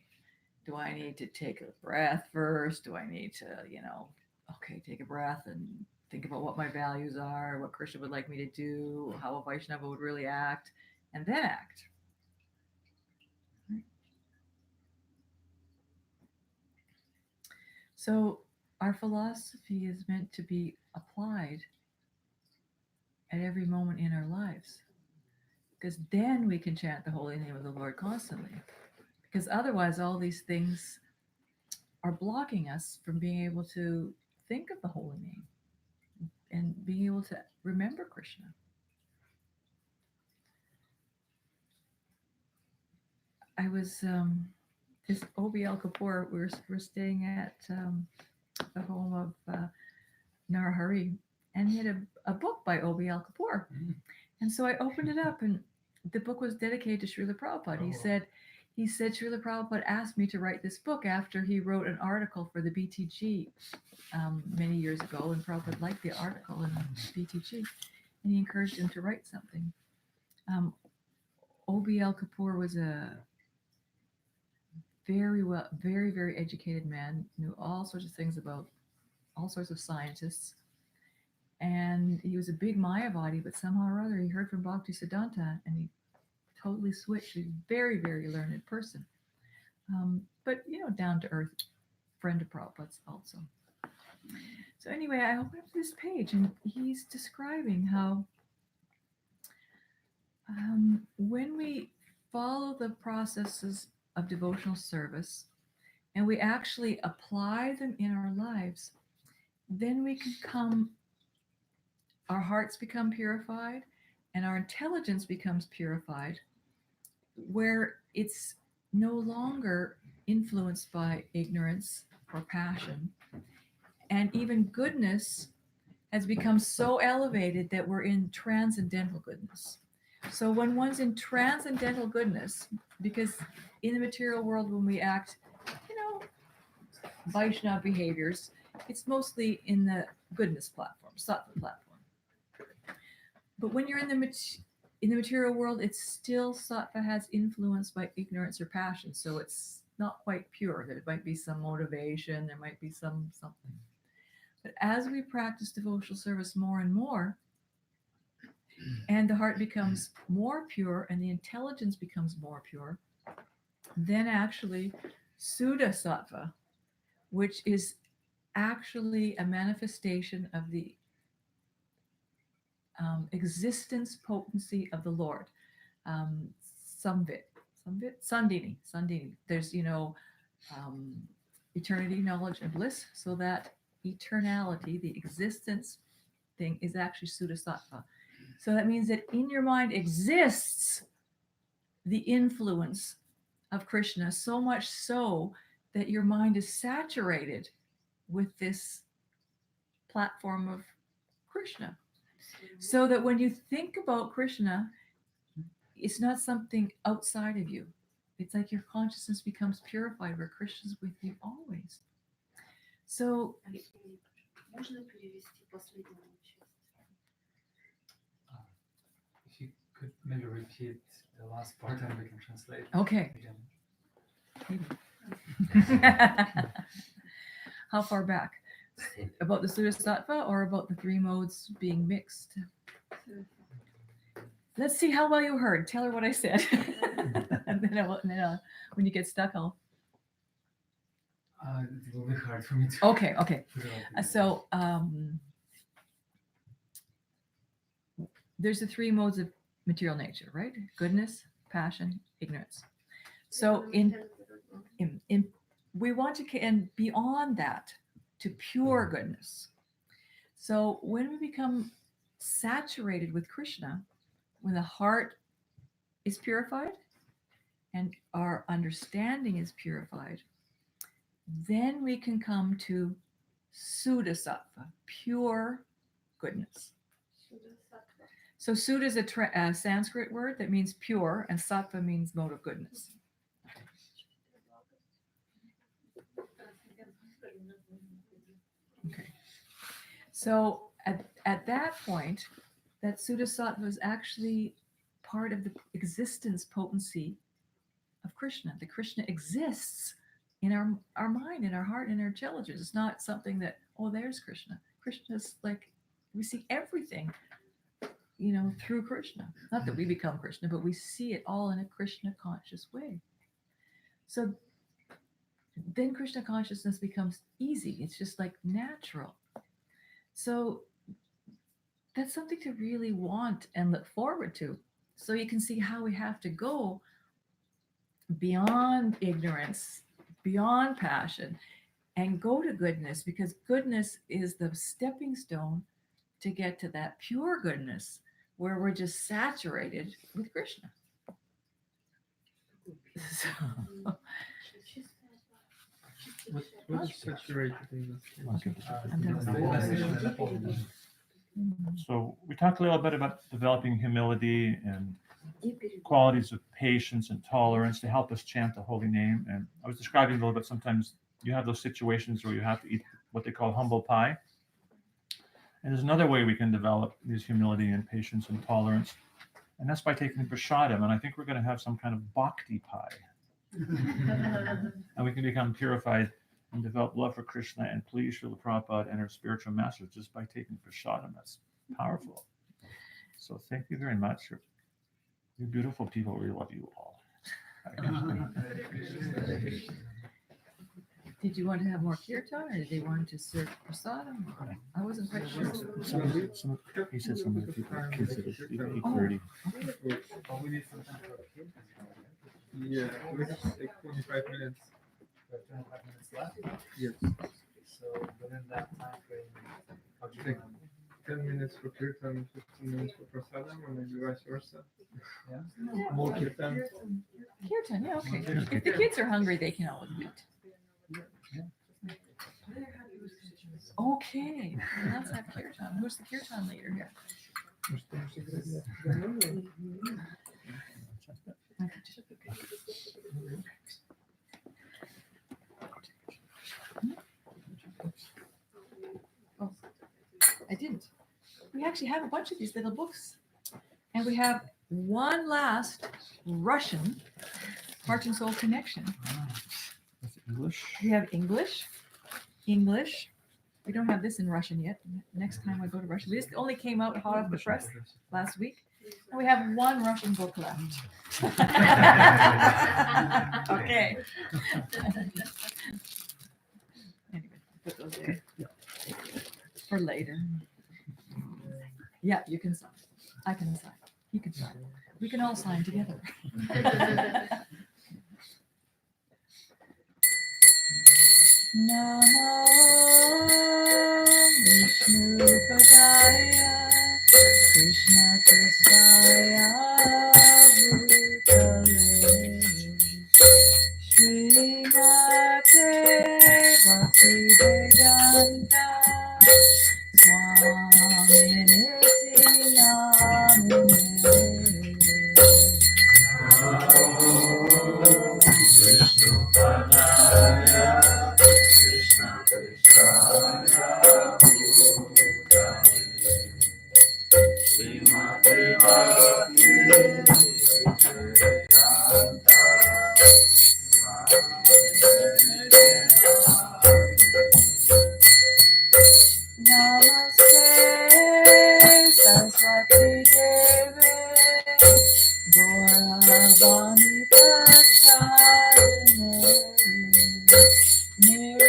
Do I need to take a breath first? Do I need to, take a breath and think about what my values are, what Krishna would like me to do, how a Vaishnava would really act, and then act. So our philosophy is meant to be applied at every moment in our lives, because then we can chant the holy name of the Lord constantly. Because otherwise, all these things are blocking us from being able to think of the holy name and being able to remember Krishna. I was this OBL Kapoor. We're staying at the home of Narahari, and he had a book by OBL Kapoor. And so I opened it up, and the book was dedicated to Srila Prabhupada. He said Srila Prabhupada asked me to write this book after he wrote an article for the BTG many years ago, and Prabhupada liked the article in the BTG, and he encouraged him to write something. OBL Kapoor was a very, very educated man, knew all sorts of things about all sorts of scientists. And he was a big Mayavadi, but somehow or other he heard from Bhakti Siddhanta and he totally switched. He's a very, very learned person. But, down to earth, friend of Prabhupada's also. So anyway, I opened up this page and he's describing how when we follow the processes of devotional service and we actually apply them in our lives, then we can our hearts become purified and our intelligence becomes purified, where it's no longer influenced by ignorance or passion. And even goodness has become so elevated that we're in transcendental goodness. So when one's in transcendental goodness, because in the material world, when we act, Vaishnava behaviors, it's mostly in the goodness platform, sattva platform. But when you're in the material world, it's still sattva has influence by ignorance or passion. So it's not quite pure. There might be some motivation, there might be something. But as we practice devotional service more and more, and the heart becomes more pure and the intelligence becomes more pure, then actually Suddha Sattva, which is actually a manifestation of the existence potency of the Lord. Samvit, Sandini. There's, eternity, knowledge, and bliss. So that eternality, the existence thing, is actually Suddha Sattva. So that means that in your mind exists the influence of Krishna, so much so that your mind is saturated with this platform of Krishna. So that when you think about Krishna, it's not something outside of you. It's like your consciousness becomes purified where Krishna's with you always. So if you could maybe repeat the last part and we can translate. Okay. How far back? About the Suddha Sattva or about the three modes being mixed? Let's see how well you heard. Tell her what I said. and then when you get stuck, I'll It will be hard for me to. Okay. put it all together. So there's the three modes of material nature, right? Goodness, passion, ignorance. So in we want to, and beyond that, to pure goodness. So when we become saturated with Krishna, when the heart is purified and our understanding is purified, then we can come to Suddha Sattva, pure goodness. So Suddha is a Sanskrit word that means pure, and Sattva means mode of goodness. Okay. So at that point, that Suddha Sattva is actually part of the existence potency of Krishna. The Krishna exists in our mind, in our heart, in our intelligence. It's not something that, oh, there's Krishna. Krishna's like, we see everything, through Krishna. Not that we become Krishna, but we see it all in a Krishna conscious way. So then Krishna consciousness becomes easy. It's just like natural. So that's something to really want and look forward to. So you can see how we have to go beyond ignorance, beyond passion, and go to goodness, because goodness is the stepping stone to get to that pure goodness where we're just saturated with Krishna. So, What's saturated in I'm done. So we talked a little bit about developing humility and qualities of patience and tolerance to help us chant the holy name. And I was describing a little bit, sometimes you have those situations where you have to eat what they call humble pie. And there's another way we can develop these humility and patience and tolerance, and that's by taking prasadam. And I think we're going to have some kind of bhakti pie. And we can become purified and develop love for Krishna and please Srila Prabhupada and our spiritual masters just by taking prasadam. That's powerful. So thank you very much. You're beautiful people. We love you all. Did you want to have more kirtan, or did they want to serve prasadam? I wasn't quite sure. He said some of the people, kids at 8:30. Oh, we need some time for kids. Yeah, we have like 25 minutes. We have 25 minutes left. Yes. So within that time frame, how do you Like- want? 10 minutes for kirtan, 15 minutes for prasadam, or maybe vice versa. Yeah. More kirtan. Kirtan, yeah, okay. If the kids are hungry, they can always eat. Okay, let's have kirtan. Who's the kirtan leader here? Oh, I didn't. We actually have a bunch of these little books. And we have one last Russian Heart and Soul Connection. That's English. We have English. We don't have this in Russian yet. Next time I go to Russia. This only came out hot off the press last week. And we have one Russian book left. Okay. Anyway, put those there for later. Yeah, you can sign. I can sign. You can sign. We can all sign together. Namo Vishnu Padaya Krishna Prasaya Bhutale Srimate Bhaktivedanta Swamini Namaste Saraswati Devi Gauravani Prachadine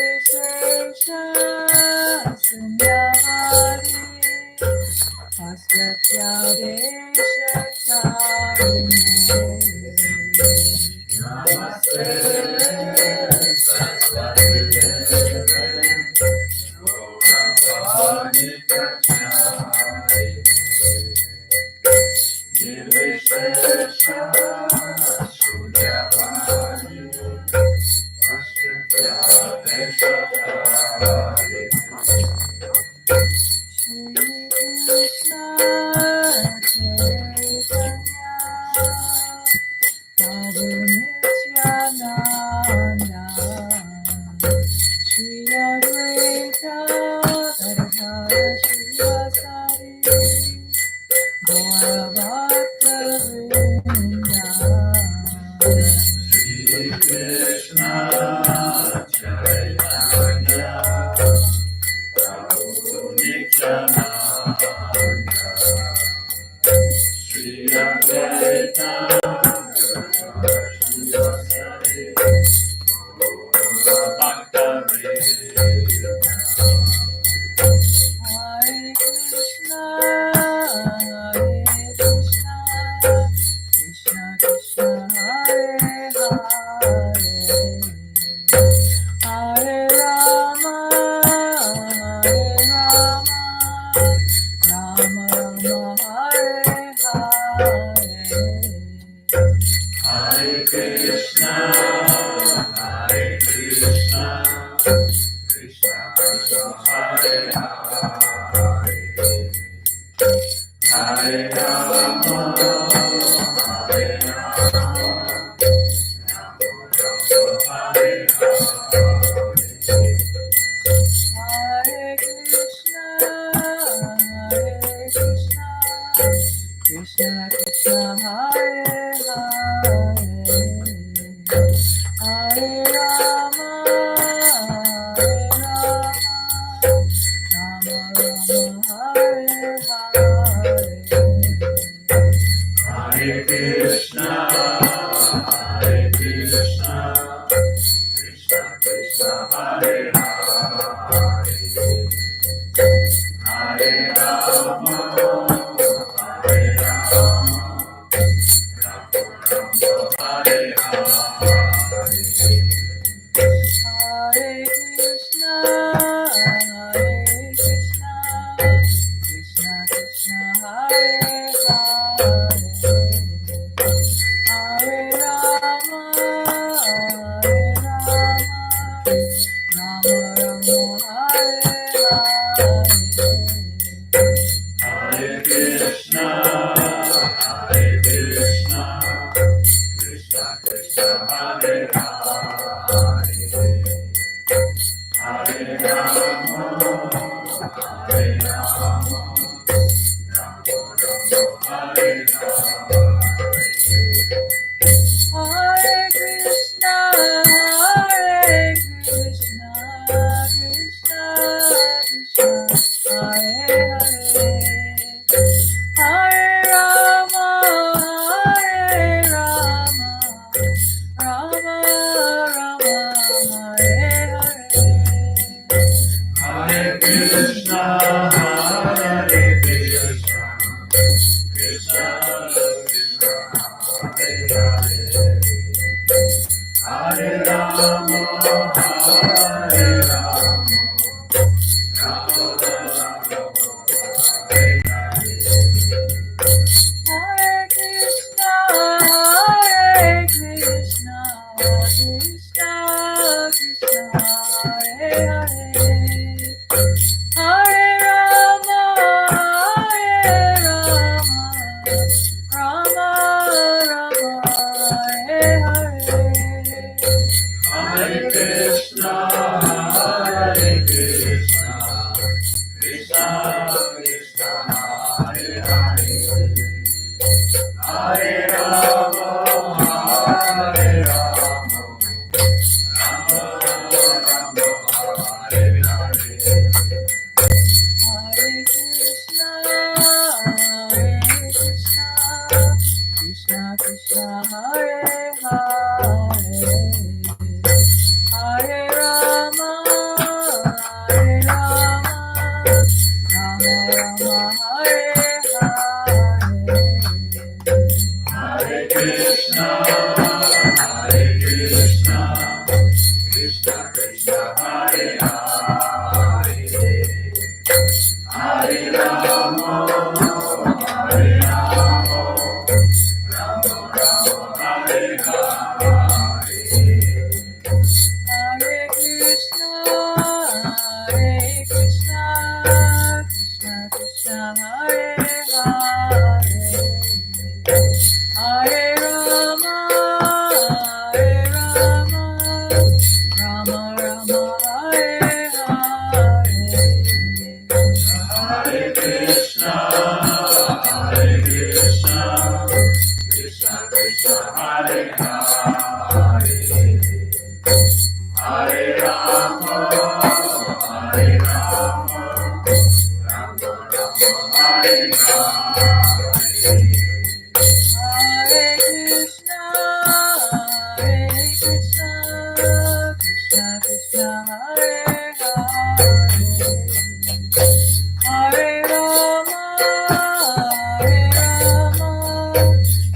Hare Krishna, Hare Krishna, Krishna Krishna, Hare Hare, Hare Rama, Hare Rama, Rama Rama, Hare Hare. Hare Krishna, Hare Krishna, Krishna Krishna, Hare Hare, Hare Rama, Hare Rama, Rama Rama, Hare Hare. Hare Krishna, Hare Krishna, Krishna Krishna, Hare Hare, Hare Rama, Hare Rama,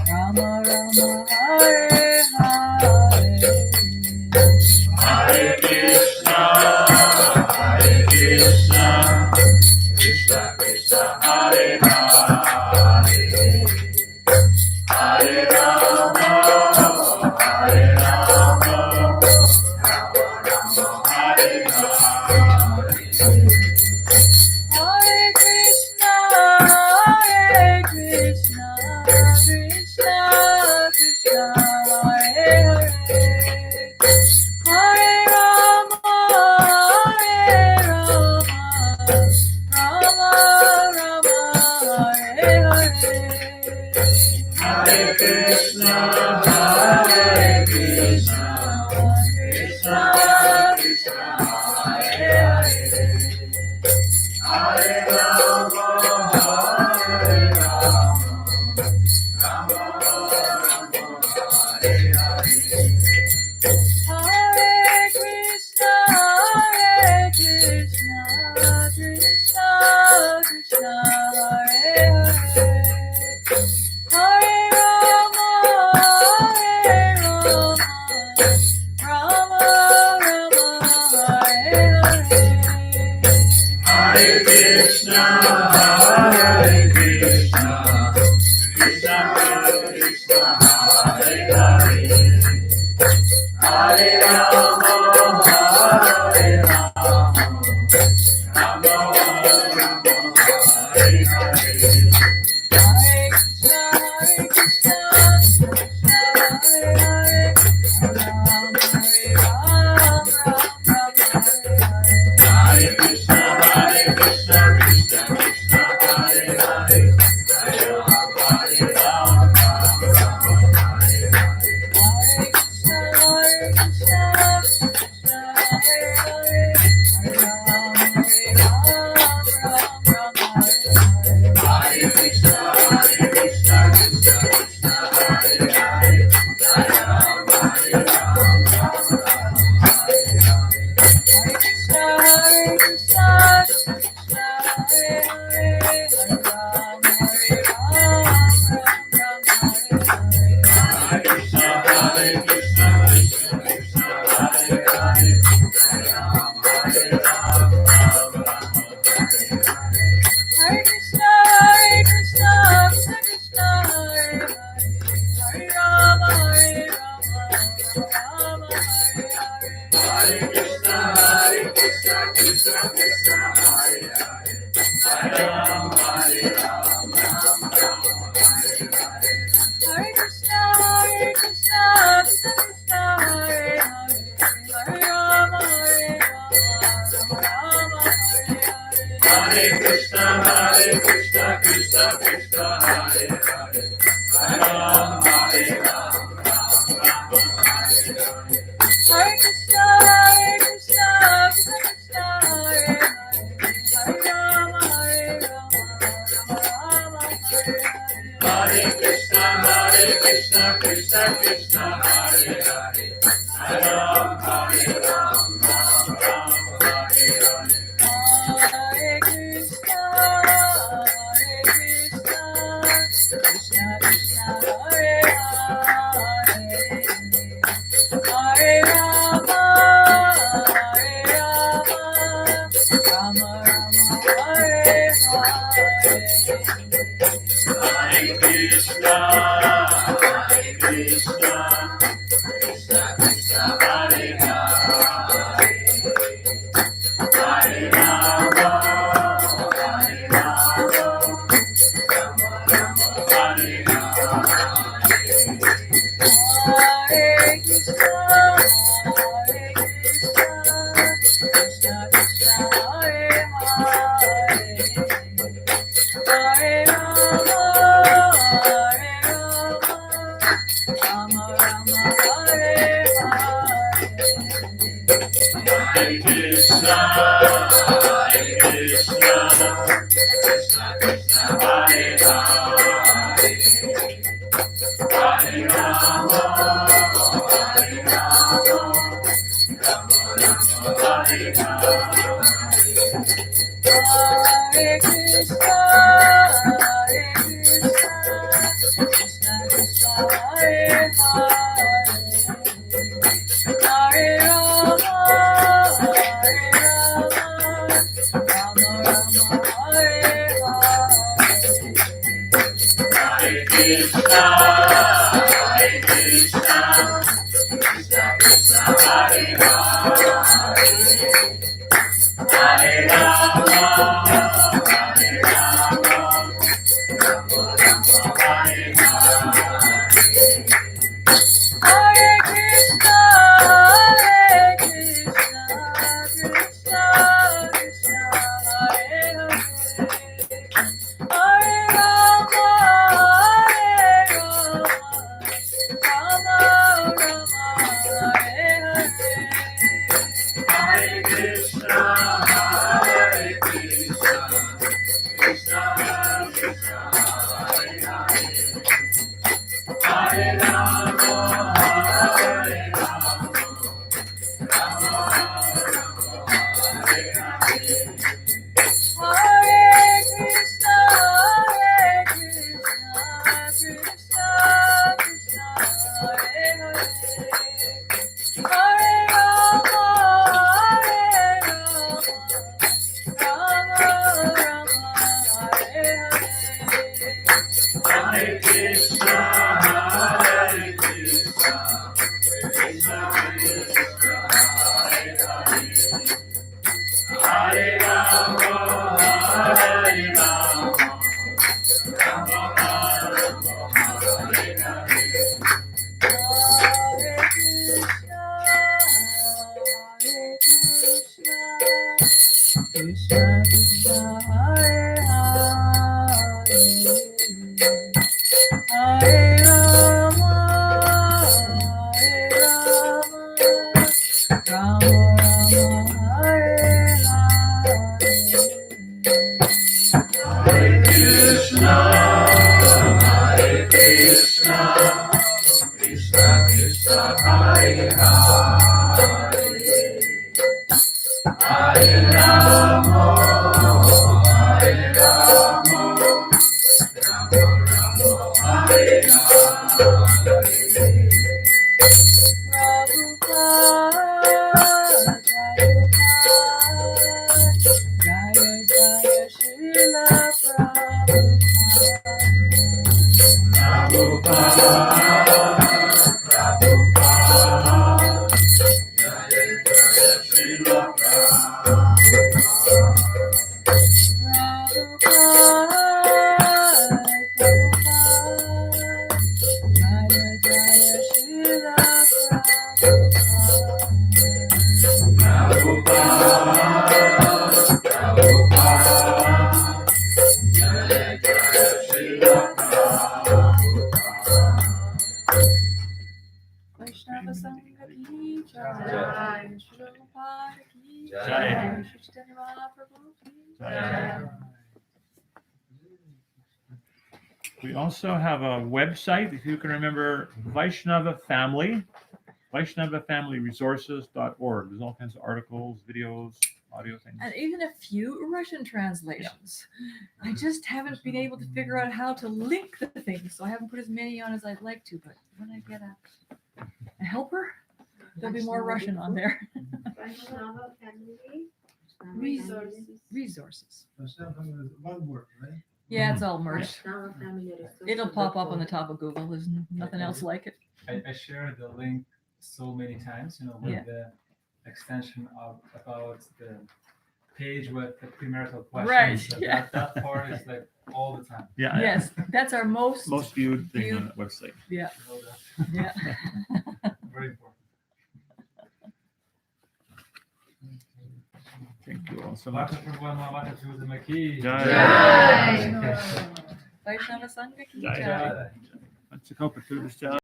Rama Rama, Hare Hare. Hare Krishna, Hare Krishna, Krishna Krishna, Hare Hare, Hare Rama, Hare Rama, Rama Rama, Hare Hare. Hare Krishna, Hare Krishna, Krishna Krishna, Hare Hare, Hare Rama, Hare Rama, Rama Rama, Hare Hare. Hare Krishna, Hare Krishna, Krishna Krishna, Hare Hare, Hare Rama, Hare Rama, Rama Rama, Hare Hare. Hare Krishna, Hare Krishna, Krishna Krishna, Hare Hare, Hare Rama, Hare Rama, Rama Rama, Hare Hare. Hare Krishna, Hare Krishna, Krishna Krishna, Hare Hare, Hare Rama, Hare Rama, Rama Rama, Hare Hare. Hare Krishna, Hare Krishna, Krishna Krishna, Hare Hare, Hare Rama, Hare Rama, Rama Rama, Hare Hare. Hare Krishna, Hare Krishna, Hare Krishna, Hare Rama, Hare Rama, Hare Krishna, Hare Krishna, Krishna Krishna, Hare Hare, Hare Rama, Hare Rama, Hare Hare Krishna, Hare Krishna, Krishna Krishna, Hare Hare, Hare Rama, Hare Rama, Rama Rama, Hare Hare. Hare Krishna, Hare Krishna, Krishna Krishna, Hare Hare, Hare Rama, Hare Rama, Rama Rama, Hare Hare. Hare Krishna, Hare Krishna, Krishna Krishna, Hare Hare, Hare Rama, Hare Rama, Rama Rama, Hare Hare. Hare Krishna, Hare Krishna, Krishna Krishna, Hare Hare, Hare Rama, Hare Rama, Rama Rama, Hare Hare. Hare Krishna, Hare Krishna, Krishna Krishna, Hare Hare, Hare Rama, Hare Rama, Rama Rama, Hare Hare. Hare Krishna, Hare Krishna, Krishna Krishna, Hare Hare, Hare Rama, Hare Rama, Rama Rama, Hare Hare. Hare Krishna, Hare Krishna, Krishna Krishna, Hare Hare, Hare Rama, Hare Rama, Rama Rama, Hare Hare. Hare Krishna, Krishna Krishna, Hare Hare, Hare Rama, Rama Rama, Hare Hare. Hare Krishna, Hare Krishna, Krishna Krishna, Hare Hare, Hare Rama, Hare Rama, Rama Rama, Hare Hare. Vaishnava Sangha ki jai, Shri Prabhupada ki Jai. jai, Shri Chaitanya Mahaprabhu ki Jai. jai. We also have a website, if you can remember, Vaishnava Family, VaishnavaFamilyResources.org. There's all kinds of articles, videos, audio things. And even a few Russian translations. I just haven't been able to figure out how to link the things, so I haven't put as many on as I'd like to. But when I get a helper, there'll be more Russian on there. Vaishnava family. Resources. One word, right? Yeah, it's all merged. Uttama family resources. It'll pop up on the top of Google. There's nothing else like it. I shared the link so many times, with Yeah. the extension of about the page with the premarital questions. Right, So yeah. that part is like all the time. Yeah. Yes, that's our most. Most viewed thing on that website. Yeah, So that's yeah. very important. Thank you all so much. Jai. Jai. Vaishnava Sangha ki Jai. jai. Panchakalpataruscha.